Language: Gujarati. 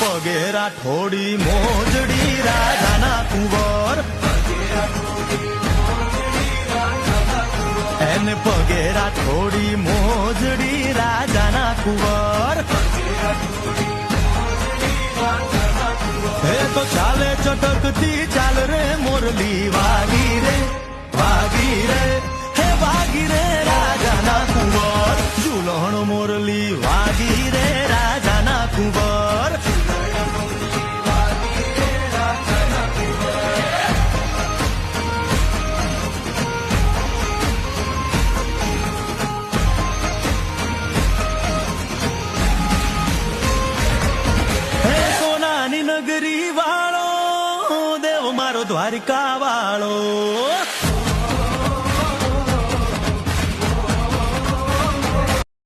પગેરા થોડી મોજડી રાજાના કુંવર એને પગેરા થોડી મોજડી રાજાના કુંવર હે તો ચાલે ચટકતી ચાલ રે મોરલી વાગી રે હે વાગી રે રાજાના કુંવર ઝૂલણ મોરલી વાગી રે રાજાના કુંવર નગરી વાળો દેવ મારો દ્વારિકા વાળો